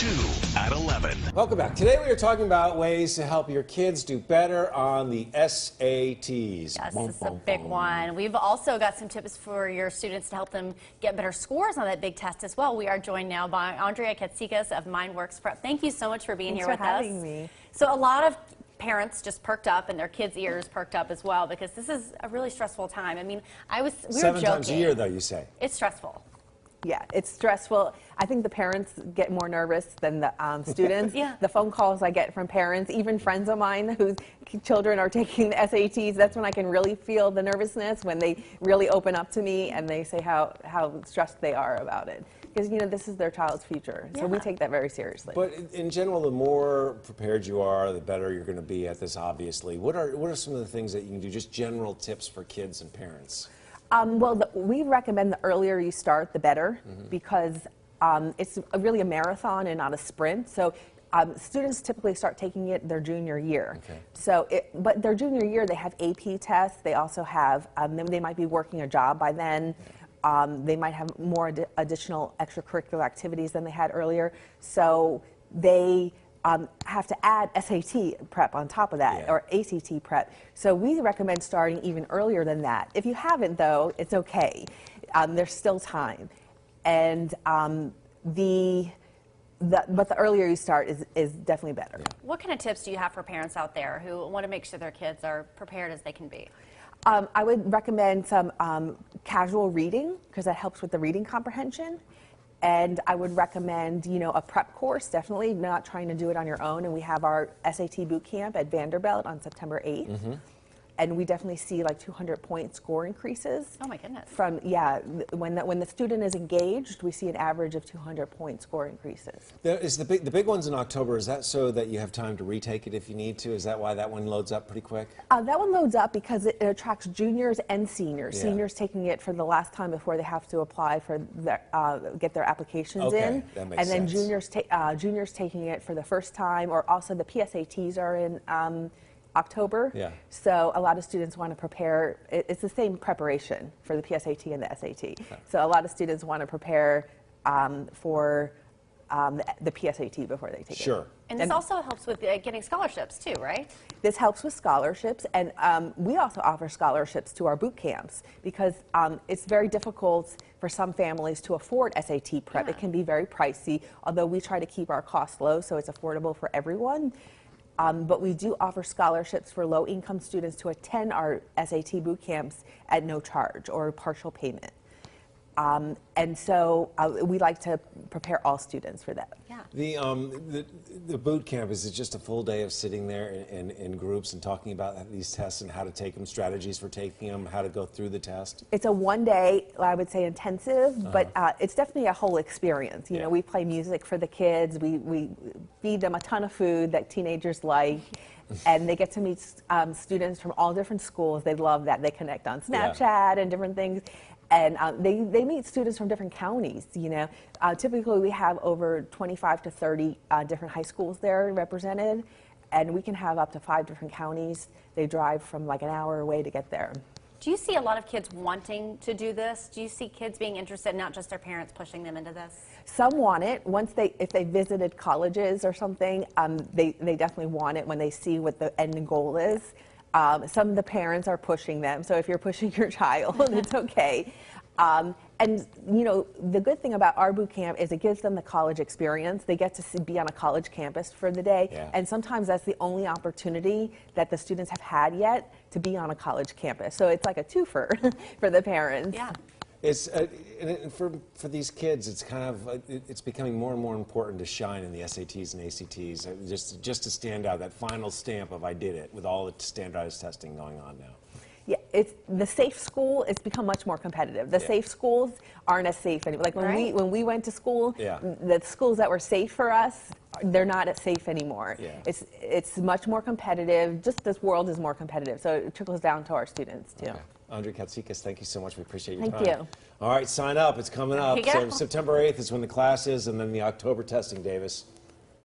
2 at 11. Welcome back. Today we are talking about ways to help your kids do better on the SATs. Yes, this is a big one. We've also got some tips for your students to help them get better scores on that big test as well. We are joined now by Andrea Katsikas of Mindworks Prep. Thank you so much for being here with us. Thanks for having me. So a lot of parents just perked up and their kids' ears perked up as well because this is a really stressful time. I mean, we were joking. 7 times a year, though, you say. It's stressful. Yeah, it's stressful. I think the parents get more nervous than the students. Yeah. The phone calls I get from parents, even friends of mine whose children are taking the SATs, that's when I can really feel the nervousness, when they really open up to me and they say how stressed they are about it. Because, you know, this is their child's future. So we take that very seriously. But in general, the more prepared you are, the better you're going to be at this, obviously. What are some of the things that you can do, just general tips for kids and parents? We recommend the earlier you start, the better, because it's really a marathon and not a sprint. So students typically start taking it their junior year. Okay. So, but their junior year, they have AP tests. They also have, they might be working a job by then. They might have more additional extracurricular activities than they had earlier. So they have to add SAT prep on top of that, or ACT prep. So we recommend starting even earlier than that. If you haven't, though, it's okay. There's still time. And but the earlier you start is definitely better. Yeah. What kind of tips do you have for parents out there who want to make sure their kids are prepared as they can be? I would recommend some casual reading, because that helps with the reading comprehension. And I would recommend, you know, a prep course, definitely, not trying to do it on your own. And we have our SAT boot camp at Vanderbilt on September 8th. And we definitely see like 200-point score increases. Oh my goodness. From, when the student is engaged, we see an average of 200-point score increases. Is the big ones in October, is that so that you have time to retake it if you need to? Is that why that one loads up pretty quick? That one loads up because it attracts juniors and seniors. Yeah. Seniors taking it for the last time before they have to apply for their, get their applications in. That makes and then sense. juniors taking it for the first time, or also the PSATs are in October. Yeah. So a lot of students want to prepare. It's the same preparation for the PSAT and the SAT. Okay. So a lot of students want to prepare for the PSAT before they take it. Sure. And this also helps with getting scholarships too, right? This helps with scholarships, and we also offer scholarships to our boot camps because it's very difficult for some families to afford SAT prep. It can be very pricey, although we try to keep our costs low so it's affordable for everyone. But we do offer scholarships for low-income students to attend our SAT boot camps at no charge or partial payment. And so we like to prepare all students for that. Yeah. The boot camp, is it just a full day of sitting there in groups and talking about these tests and how to take them, strategies for taking them, how to go through the test? It's a one-day, I would say, intensive, but it's definitely a whole experience. You know, we play music for the kids. We feed them a ton of food that teenagers like. And they get to meet students from all different schools. They love that. They connect on Snapchat and different things. And they meet students from different counties, you know. Typically, we have over 25 to 30 different high schools there represented, and we can have up to 5 different counties. They drive from like an hour away to get there. Do you see a lot of kids wanting to do this? Do you see kids being interested, not just their parents pushing them into this? Some want it. If they visited colleges or something, they definitely want it when they see what the end goal is. Some of the parents are pushing them, so if you're pushing your child, it's okay. And, you know, the good thing about our boot camp is it gives them the college experience. They get to be on a college campus for the day, and sometimes that's the only opportunity that the students have had yet to be on a college campus. So it's like a twofer for the parents. Yeah. It's for these kids, it's kind of it's becoming more and more important to shine in the SATs and ACTs, just to stand out, that final stamp of I did it, with all the standardized testing going on now. Yeah, it's the safe school. It's become much more competitive. The safe schools aren't as safe anymore. Like when we went to school, the schools that were safe for us, they're not as safe anymore. Yeah. It's much more competitive. Just this world is more competitive, so it trickles down to our students too. Okay. Andrea Katsikas, thank you so much. We appreciate your time. Thank you. All right, sign up. It's coming up. There you go. So September 8th is when the class is, and then the October testing, Davis.